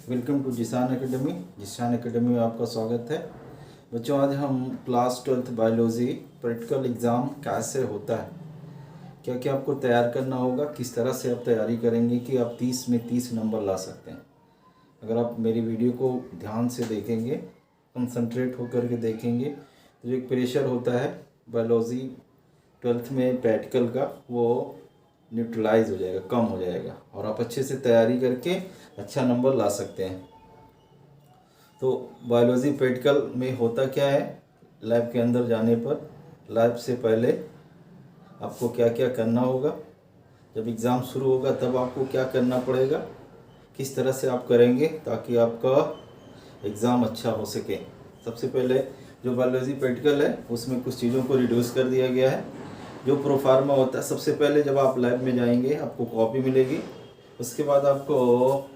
Welcome to Jisan academy. Jisan academy में आपका स्वागत है। बच्चों, आज हम class 12th biology practical exam कैसे होता है, क्या क्या आपको तैयार करना होगा, किस तरह से आप तैयारी करेंगे कि आप 30 में 30 नंबर ला सकते हैं। अगर आप मेरी वीडियो को ध्यान से देखेंगे, कंसंट्रेट होकर के देखेंगे, तो जो एक प्रेशर होता है बायोलॉजी 12th में प्रैक्टिकल का, वो न्यूट्रलाइज हो जाएगा, कम हो जाएगा और आप अच्छे से तैयारी करके अच्छा नंबर ला सकते हैं। तो बायोलॉजी प्रैक्टिकल में होता क्या है, लैब के अंदर जाने पर लैब से पहले आपको क्या क्या करना होगा, जब एग्ज़ाम शुरू होगा तब आपको क्या करना पड़ेगा, किस तरह से आप करेंगे ताकि आपका एग्ज़ाम अच्छा हो सके। सबसे पहले जो बायोलॉजी प्रैक्टिकल है उसमें कुछ चीज़ों को रिड्यूस कर दिया गया है। जो प्रोफार्मा होता है, सबसे पहले जब आप लैब में जाएंगे आपको कॉपी मिलेगी, उसके बाद आपको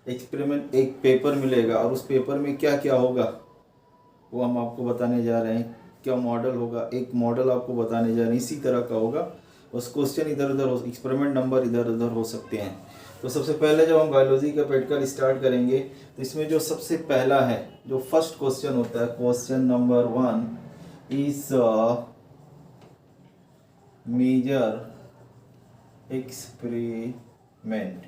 एक्सपेरिमेंट एक पेपर मिलेगा और उस पेपर में क्या क्या होगा वो हम आपको बताने जा रहे हैं। क्या मॉडल होगा, एक मॉडल आपको बताने जा रहे हैं, इसी तरह का होगा। उस क्वेश्चन इधर उधर हो, एक्सपेरिमेंट नंबर इधर उधर हो सकते हैं। तो सबसे पहले जब हम बायोलॉजी का प्रैक्टिकल स्टार्ट करेंगे तो इसमें जो सबसे पहला है, जो फर्स्ट क्वेश्चन होता है, question number 1 is major experiment.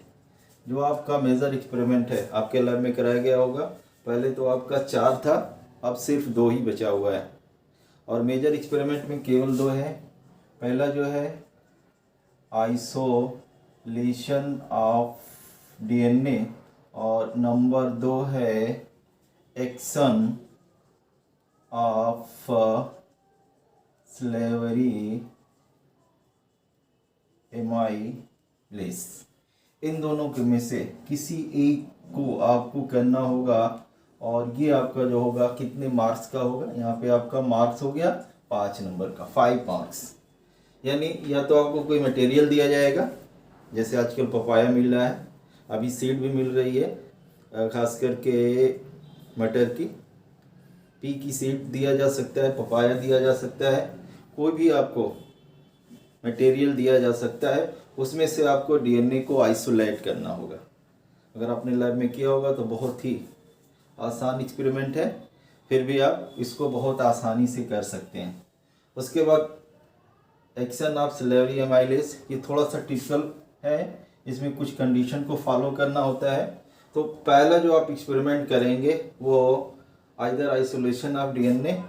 जो आपका मेजर एक्सपेरिमेंट है आपके लैब में कराया गया होगा। पहले तो आपका 4 था, अब सिर्फ 2 ही बचा हुआ है और मेजर एक्सपेरिमेंट में केवल 2 है। पहला जो है आइसोलेशन ऑफ डीएनए और नंबर 2 है एक्शन ऑफ स्लेवरी एमाइलेस। इन दोनों के में से किसी एक को आपको करना होगा और ये आपका जो होगा कितने मार्क्स का होगा। यहाँ पे आपका मार्क्स हो गया 5 नंबर का, 5 मार्क्स। यानी या तो आपको कोई मटेरियल दिया जाएगा, जैसे आजकल पपाया मिल रहा है, अभी सीड भी मिल रही है, खास करके मटर की, पी की सीड दिया जा सकता है, पपाया दिया जा सकता है, कोई भी आपको मटेरियल दिया जा सकता है। उसमें से आपको डीएनए को आइसोलेट करना होगा। अगर आपने लैब में किया होगा तो बहुत ही आसान एक्सपेरिमेंट है, फिर भी आप इसको बहुत आसानी से कर सकते हैं। उसके बाद एक्शन ऑफ स्लेवरी एमाइलेस, ये थोड़ा सा टिपिकल है, इसमें कुछ कंडीशन को फॉलो करना होता है। तो पहला जो आप एक्सपेरिमेंट करेंगे वो आइदर आइसोलेशन ऑफ डीएनए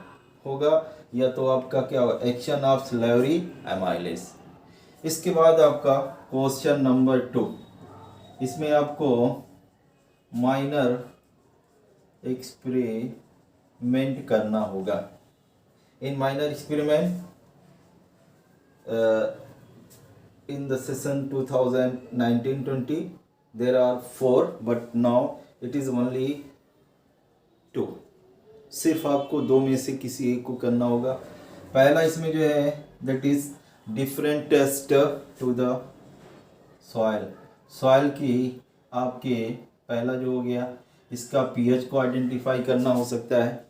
होगा या तो आपका क्या होगा, एक्शन ऑफ स्लेवरी एमाइलेस। इसके बाद आपका क्वेश्चन नंबर 2, इसमें आपको माइनर एक्सपेरिमेंट करना होगा। इन minor experiment in the session 2019-20 there are 4 but now it is only 2। सिर्फ आपको 2 में से किसी एक को करना होगा। पहला इसमें जो है that is different test to the soil की आपके, पहला जो हो गया इसका पीएच को आइडेंटिफाई करना हो सकता है।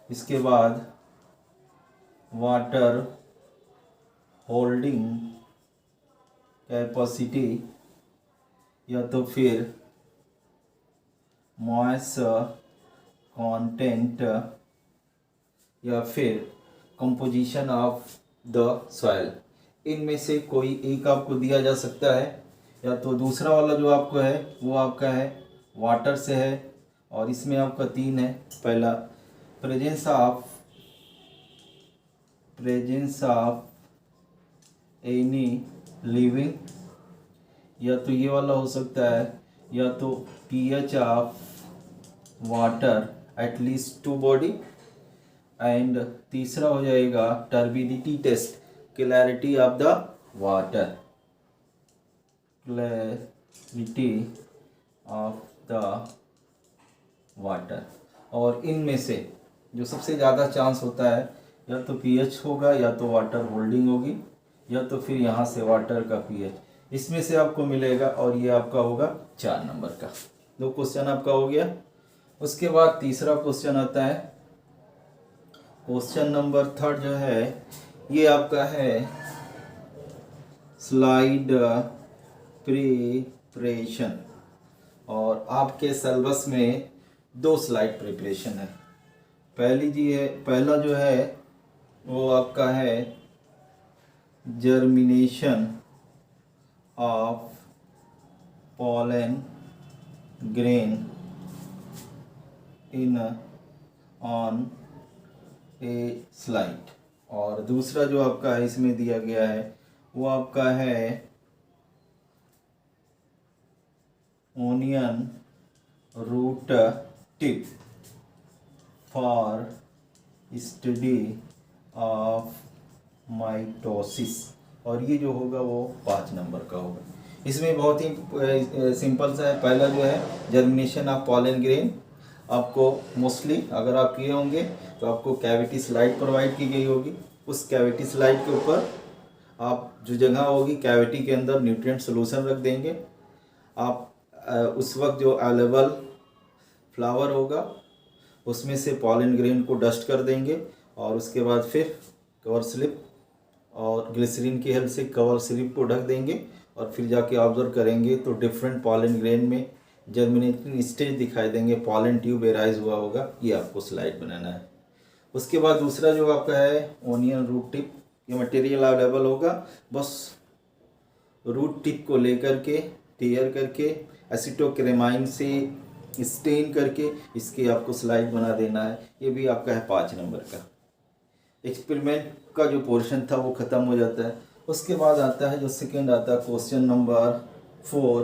इसके बाद वाटर होल्डिंग कैपेसिटी या तो फिर मॉइस्चर कंटेंट या फिर कंपोजिशन ऑफ द सॉइल। इनमें से कोई एक आपको दिया जा सकता है, या तो दूसरा वाला जो आपको है वो आपका है वाटर से है और इसमें आपका 3 है। पहला प्रेजेंस ऑफ एनी लिविंग, या तो ये वाला हो सकता है, या तो pH of water at least 2 body, and तीसरा हो जाएगा turbidity test, clarity of the water, clarity of the water. और इनमें से जो सबसे ज़्यादा चांस होता है या तो पीएच होगा, या तो वाटर होल्डिंग होगी, या तो फिर यहाँ से वाटर का पीएच, इसमें से आपको मिलेगा और ये आपका होगा 4 नंबर का। 2 क्वेश्चन आपका हो गया। उसके बाद तीसरा क्वेश्चन आता है, क्वेश्चन नंबर 3 जो है ये आपका है स्लाइड प्रिपरेशन। और आपके सिलेबस में 2 स्लाइड प्रिपरेशन है। पहला जो है वो आपका है germination of pollen grain in on a slide, और दूसरा जो आपका है इसमें दिया गया है वो आपका है onion root tip for study of mitosis, और ये जो होगा वो 5 नंबर का होगा। इसमें बहुत ही सिंपल सा है। पहला जो है जर्मिनेशन ऑफ पॉलन ग्रेन, आपको मोस्टली अगर आप किए होंगे तो आपको कैविटी स्लाइड प्रोवाइड की गई होगी। उस कैविटी स्लाइड के ऊपर आप जो जगह होगी कैविटी के अंदर न्यूट्रिएंट सोल्यूशन रख देंगे। आप उस वक्त जो अवेलेबल फ्लावर होगा उसमें से पॉलन ग्रेन को डस्ट कर देंगे, और उसके बाद फिर कवर स्लिप और ग्लिसरीन की हेल्प से कवर स्लिप को ढक देंगे, और फिर जाके ऑब्जर्व करेंगे तो डिफरेंट पॉलन ग्रेन में जर्मिनेटिंग स्टेज दिखाई देंगे, पॉलन ट्यूब एराइज हुआ होगा। ये आपको स्लाइड बनाना है। उसके बाद दूसरा जो आपका है ओनियन रूट टिप, ये मटेरियल अवेलेबल होगा। बस रूट टिप को लेकर के टेयर करके एसिटोक्रेमाइन से स्टेन करके इसकी आपको स्लाइड बना देना है। ये भी आपका है 5 नंबर का। एक्सपेरिमेंट का जो पोर्शन था वो ख़त्म हो जाता है। उसके बाद आता है जो सेकेंड आता है question number 4।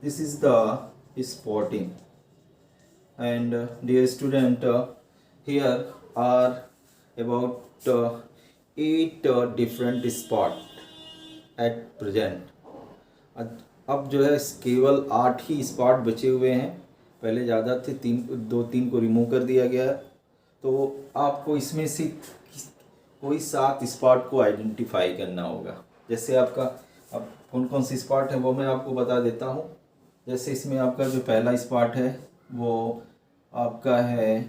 This is the spotting and dear student here are about 8 different spot at present. अब जो है केवल 8 ही स्पॉट बचे हुए हैं, पहले ज़्यादा थे, 2-3 को रिमूव कर दिया गया है। तो आपको इसमें से कोई 7 स्पॉट को आइडेंटिफाई करना होगा। जैसे आपका अब कौन कौन सी स्पॉट है वो मैं आपको बता देता हूँ। जैसे इसमें आपका जो पहला स्पॉट है वो आपका है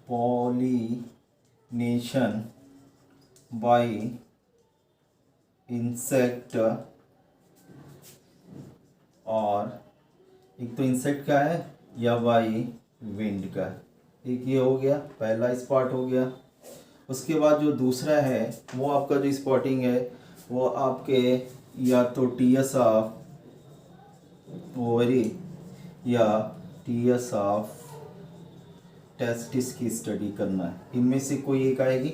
पॉलिनेशन बाय इंसेक्ट, और एक तो इंसेक्ट का है या बाय विंड का है। एक ये हो गया, पहला स्पॉट हो गया। उसके बाद जो दूसरा है वो आपका जो स्पॉटिंग है वो आपके या तो टीएस ऑफ ओवरी या टीएस ऑफ टेस्टिस की स्टडी करना है, इनमें से कोई एक आएगी।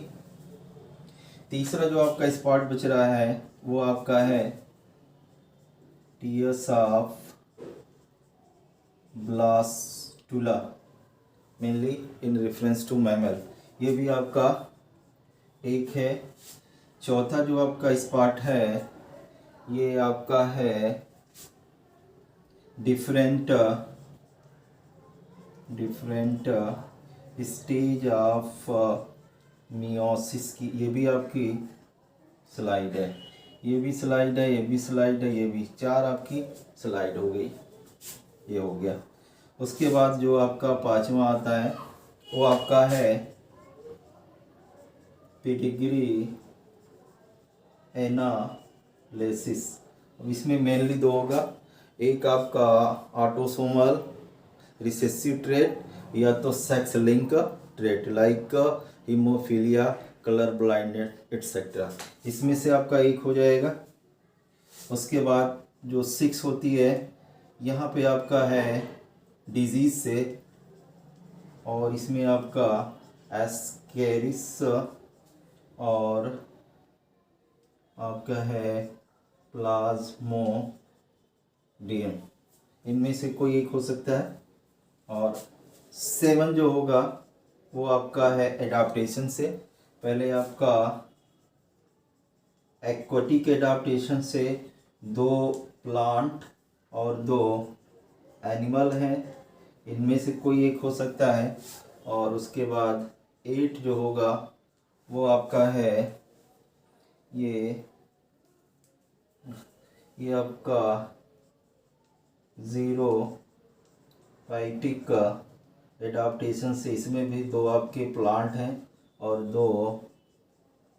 तीसरा जो आपका स्पॉट बच रहा है वो आपका है TS of blastula, mainly in reference to mammal, ये भी आपका एक है। चौथा जो आपका स्पॉट है ये आपका है डिफरेंट स्टेज ऑफ मियोसिस की, ये भी आपकी स्लाइड है। ये भी स्लाइड है, ये भी स्लाइड है, ये भी 4 आपकी स्लाइड हो गई। ये हो गया। उसके बाद जो आपका 5वां आता है वो आपका है पेडिग्री एनालिसिस। अब इसमें मेनली 2 होगा, एक आपका ऑटोसोमल रिसेसिव ट्रेट या तो sex link trait like haemophilia, colour blindness etcetera, इसमें से आपका एक हो जाएगा। उसके बाद जो 6 होती है यहाँ पे आपका है डिजीज से, और इसमें आपका एस्केरिस और आपका है प्लाज्मोडियम, इनमें से कोई एक हो सकता है। और 7 जो होगा वो आपका है एडाप्टेशन से। पहले आपका एक्वाटिक एडाप्टेशन से 2 प्लांट और 2 एनिमल हैं, इनमें से कोई एक हो सकता है। और उसके बाद 8 जो होगा वो आपका है ये आपका ज़ीरोफाइटिक एडाप्टेशन से, इसमें भी 2 आपके प्लांट हैं और 2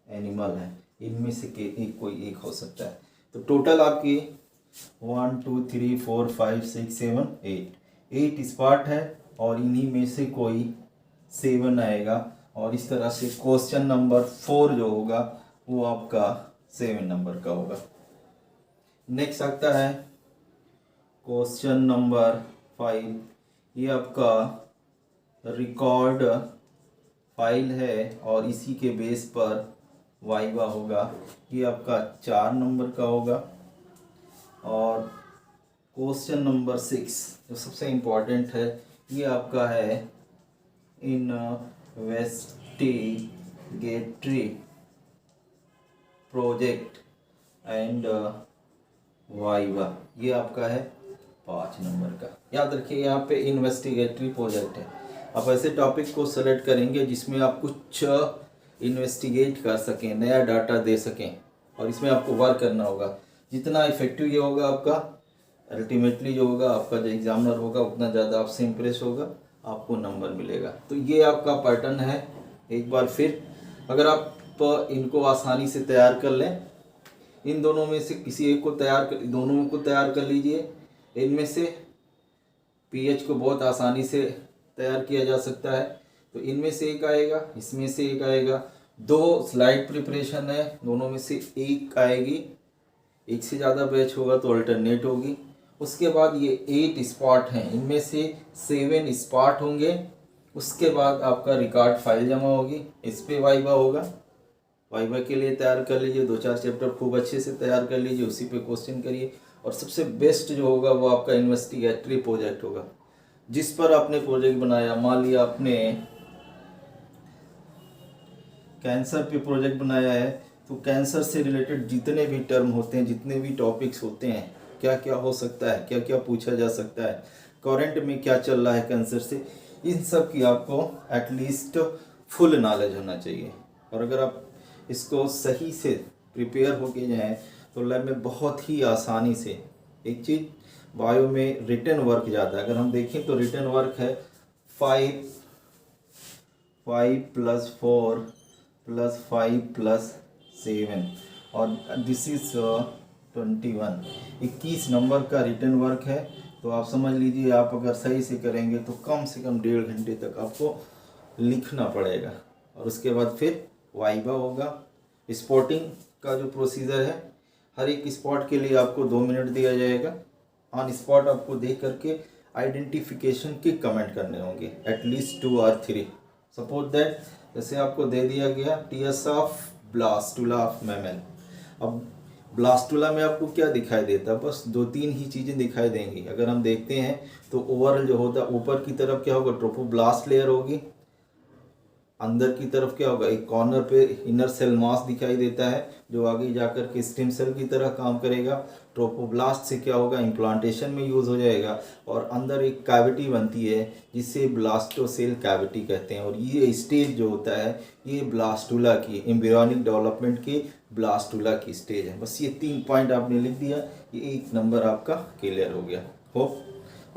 एनिमल हैं, इनमें से कोई एक हो सकता है। तो टोटल आपकी 1 2 3 4 5 6 7 8 स्पॉट है और इन्हीं में से कोई 7 आएगा और इस तरह से क्वेश्चन नंबर 4 जो होगा वो आपका 7 नंबर का होगा। नेक्स्ट आता है क्वेश्चन नंबर 5। ये आपका रिकॉर्ड फाइल है और इसी के बेस पर वाइवा होगा। ये आपका 4 नंबर का होगा। और क्वेश्चन नंबर 6 जो सबसे इम्पोर्टेंट है, ये आपका है इन्वेस्टिगेटरी प्रोजेक्ट एंड वाइवा। ये आपका है 5 नंबर का। याद रखिए यहाँ पे इन्वेस्टिगेटरी प्रोजेक्ट है। आप ऐसे टॉपिक को सेलेक्ट करेंगे जिसमें आप कुछ इन्वेस्टिगेट कर सकें, नया डाटा दे सकें और इसमें आपको वर्क करना होगा। जितना इफेक्टिव ये होगा आपका, अल्टीमेटली जो होगा आपका जो एग्जामिनर होगा उतना ज़्यादा आपसे इम्प्रेस होगा, आपको नंबर मिलेगा। तो ये आपका पैटर्न है। एक बार फिर अगर आप इनको आसानी से तैयार कर लें, इन दोनों में से किसी एक को दोनों को तैयार कर लीजिए। इनमें से पीएच को बहुत आसानी से तैयार किया जा सकता है, तो इनमें से एक आएगा, इसमें से एक आएगा। 2 स्लाइड प्रिपरेशन है, दोनों में से एक आएगी। एक से ज़्यादा बैच होगा तो अल्टरनेट होगी। उसके बाद ये 8 स्पॉट हैं, इनमें से 7 स्पॉट होंगे। उसके बाद आपका रिकॉर्ड फाइल जमा होगी, इस पर वाइवा होगा। वाइवा के लिए तैयार कर लीजिए, 2-4 चैप्टर खूब अच्छे से तैयार कर लीजिए, उसी पे क्वेश्चन करिए। और सबसे बेस्ट जो होगा वो आपका इन्वेस्टिगेटरी प्रोजेक्ट होगा, जिस पर आपने प्रोजेक्ट बनाया। मान लिया आपने कैंसर पे प्रोजेक्ट बनाया है, तो कैंसर से रिलेटेड जितने भी टर्म होते हैं, जितने भी टॉपिक्स होते हैं, क्या क्या हो सकता है, क्या क्या पूछा जा सकता है, करंट में क्या चल रहा है कैंसर से, इन सब की आपको एटलीस्ट फुल नॉलेज होना चाहिए। और अगर आप इसको सही से प्रिपेयर होके जाएं तो लैब में बहुत ही आसानी से, एक चीज़ बायो में रिटन वर्क ज़्यादा है। अगर हम देखें तो रिटन वर्क है 5 + 4 + 5 + 7 और दिस इज 21 नंबर का रिटन वर्क है। तो आप समझ लीजिए, आप अगर सही से करेंगे तो कम से कम 1.5 घंटे तक आपको लिखना पड़ेगा। और उसके बाद फिर वाइवा होगा। स्पॉटिंग का जो प्रोसीजर है, हर एक स्पॉट के लिए आपको 2 मिनट दिया जाएगा। ऑन स्पॉट आपको देख करके आइडेंटिफिकेशन के कमेंट करने होंगे, एटलीस्ट 2 और 3। सपोज दैट जैसे आपको दे दिया गया TS of blastula of mammal. अब ब्लास्टुला में आपको क्या दिखाई देता है? बस 2-3 ही चीज़ें दिखाई देंगी। अगर हम देखते हैं तो ओवरऑल जो होता है, ऊपर की तरफ क्या होगा, ट्रोपोब्लास्ट लेयर होगी। अंदर की तरफ क्या होगा, एक कॉर्नर पे इनर सेल मास दिखाई देता है, जो आगे जाकर के स्टेम सेल की तरह काम करेगा। ट्रोपोब्लास्ट से क्या होगा, इम्प्लांटेशन में यूज़ हो जाएगा। और अंदर एक कैविटी बनती है जिसे ब्लास्टोसेल कैविटी कहते हैं। और ये स्टेज जो होता है, ये ब्लास्टुला की एम्ब्रियोनिक डेवलपमेंट के ब्लास्टुला की स्टेज है। बस ये 3 पॉइंट आपने लिख दिया, ये 1 नंबर आपका क्लियर हो गया। होप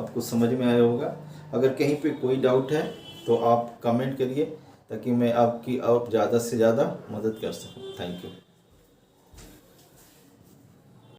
आपको समझ में आया होगा। अगर कहीं पे कोई डाउट है तो आप कमेंट करिए, ताकि मैं आपकी और ज़्यादा से ज़्यादा मदद कर सकूँ। Thank you.